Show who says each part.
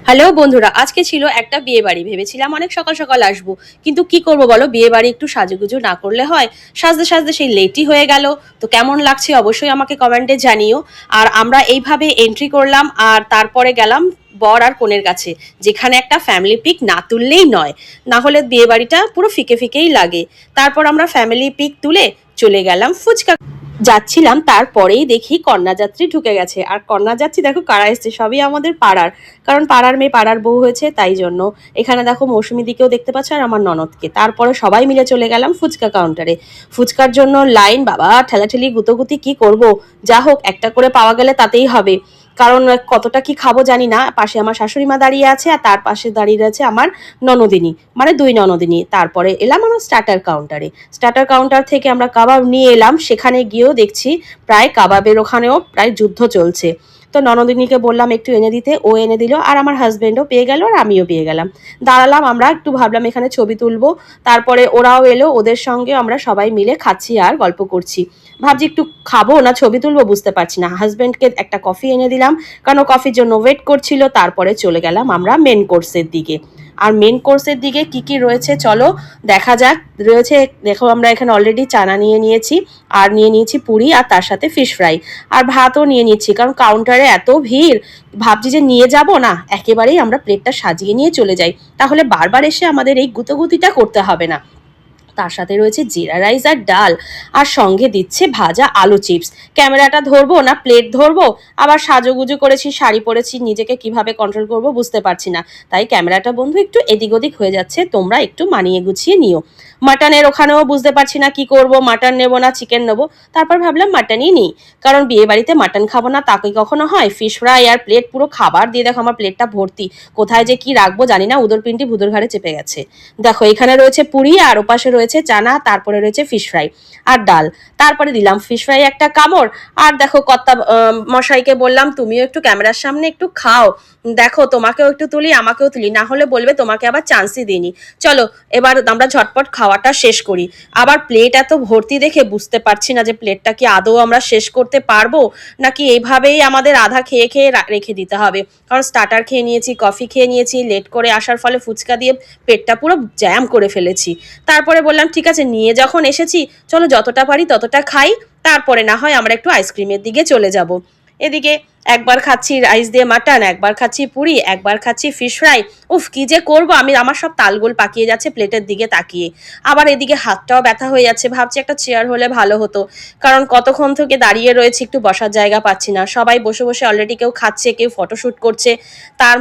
Speaker 1: Hello বন্ধুরা, আজকে ছিল একটা বিয়ে বাড়ি। ভেবেছিলাম অনেক সকাল সকাল আসবো, কিন্তু কি করব বলো, বিয়ে বাড়ি একটু সাজুগুজু না করলে হয়? সাজতে সাজতে সেই লেটই হয়ে গেল। তো কেমন লাগছে অবশ্যই আমাকে কমেন্টে জানিও। আর আমরা এইভাবে এন্ট্রি করলাম, আর তারপরে গেলাম বর আর কনের কাছে, যেখানে একটা ফ্যামিলি পিক না তুললেই নয়, না হলে বিয়ে বাড়িটা পুরো ফিকে ফিকেই লাগে। তারপর আমরা ফ্যামিলি পিক তুলে চলে গেলাম ফুচকা যাচ্ছিলাম, তারপরেই দেখি কন্যাযাত্রী ঢুকে গেছে। আর কন্যাযাত্রী দেখো কারা এসছে, সবই আমাদের পাড়ার, কারণ পাড়ার মেয়ে পাড়ার বউ হয়েছে, তাই জন্য। এখানে দেখো মৌসুমী দিকেও দেখতে পাচ্ছ, আর আমার ননদকে। তারপরে সবাই মিলে চলে গেলাম ফুচকা কাউন্টারে। ফুচকার জন্য লাইন, বাবা ঠেলাঠেলি গুতোগুতি কি করব। যা হোক, একটা করে পাওয়া গেলে তাতেই হবে, কারণ কতটা কি খাবো জানি না। পাশে আমার শাশুড়ি মা দাঁড়িয়ে আছে, আর তার পাশে দাঁড়িয়ে আছে আমার ননদিনী, মানে দুই ননদিনী। তারপরে এলাম আমার স্টার্টার কাউন্টারে। স্টার্টার কাউন্টার থেকে আমরা কাবাব নিয়ে এলাম। সেখানে গিয়েও দেখছি প্রায় কাবাবের ওখানেও প্রায় যুদ্ধ চলছে। তো ননদিনীকে বললাম একটু এনে দিতে, ও এনে দিল, আর আমার হাজবেন্ডও পেয়ে গেল, আর আমিও পেয়ে গেলাম। দাঁড়ালাম, আমরা একটু ভাবলাম এখানে ছবি তুলবো। তারপরে ওরাও এলো, ওদের সঙ্গে আমরা সবাই মিলে খাচ্ছি আর গল্প করছি। ভাবছি একটু খাবো না ছবি তুলবো বুঝতে পারছি না। হাজবেন্ডকে একটা কফি এনে দিলাম, কারণ কফির জন্য ওয়েট করছিল। তারপরে চলে গেলাম আমরা মেন কোর্সের দিকে। আর মেন কোর্সের দিকে কি কি রয়েছে চলো দেখা যাক। রয়েছে, দেখো আমরা এখানে অলরেডি চানা নিয়ে নিয়েছি, আর নিয়ে নিয়েছি পুরি, আর তার সাথে ফিশ ফ্রাই, আর ভাতও নিয়ে নিচ্ছি, কারণ কাউন্টারে এত ভিড়। ভাবছি যে নিয়ে যাব না, একেবারেই আমরা প্লেটটা সাজিয়ে নিয়ে চলে যাই, তাহলে বারবার এসে আমাদের এই গুতোগুতিটা করতে হবে না। তার সাথে রয়েছে জিরা রাইস আর ডাল, আর সঙ্গে দিচ্ছে ভাজা আলু চিপস। ক্যামেরাটা ধরবো না প্লেট ধরবো, আবার সাজুগুজু করেছি, শাড়ি পরেছি, নিজেকে কিভাবে কন্ট্রোল করব বুঝতে পারছি না। তাই ক্যামেরাটা বন্ধু একটু এদিক ওদিক হয়ে যাচ্ছে, তোমরা একটু মানিয়ে গুছিয়ে নিও। মাটনের ওখানেও বুঝতে পারছি না কি করব, মাটন নেবো না চিকেন নেবো। তারপর ভাবলাম মাটনই নিই, কারণ বিয়ে বাড়িতে মাটন খাবো না তা কি কখনো হয়? ফিশ ফ্রাই আর প্লেট পুরো খাবার দিয়ে দেখো আমার প্লেটটা ভর্তি। কোথায় যে কি রাখবো জানি না, উদর পিন্ডি ভুদর ঘাড়ে চেপে গেছে। দেখো এখানে রয়েছে পুরি, আর ওপাশে রয়েছে চানা, তারপরে রয়েছে ফিশ ফ্রাই আর ডাল। তারপরে দিলাম ফিশ ফ্রাই একটা কামড়। আর দেখো কর্তা মশাইকে বললাম তুমিও একটু ক্যামেরার সামনে একটু খাও, দেখো তোমাকেও একটু তুলি আমাকেও তুলি, না হলে বলবে তোমাকে আবার চান্সই দিইনি। চলো এবার আমরা ঝটপট খাওয়াটা শেষ করি। আবার প্লেট এত ভর্তি দেখে বুঝতে পারছি না যে প্লেটটা কি আদৌ আমরা শেষ করতে পারবো, নাকি এইভাবেই আমাদের আধা খেয়ে খেয়ে রেখে দিতে হবে। কারণ স্টার্টার খেয়ে নিয়েছি, কফি খেয়ে নিয়েছি, লেট করে আসার ফলে ফুচকা দিয়ে পেটটা পুরো জ্যাম করে ফেলেছি। তারপরে বললাম ঠিক আছে, নিয়ে যখন এসেছি চলো যতটা পারি ততটা খাই, তারপরে না হয় আমরা একটু আইসক্রিমের দিকে চলে যাব। এদিকে একবার খাচ্ছি রাইস দিয়ে মাটন, একবার খাচ্ছি পুরি, একবার খাচ্ছি ফিশ ফ্রাই। উফ কি যে করবো আমি, আমার সব তালগোল পাকিয়ে যাচ্ছে প্লেটের দিকে তাকিয়ে। আবার এদিকে হাতটাও ব্যথা হয়ে যাচ্ছে, ভাবছি একটা চেয়ার হলে ভালো হতো, কারণ কতক্ষণ থেকে দাঁড়িয়ে রয়েছি, একটু বসার জায়গা পাচ্ছি না। সবাই বসে বসে অলরেডি কেউ খাচ্ছে, কেউ ফটোশুট করছে। তার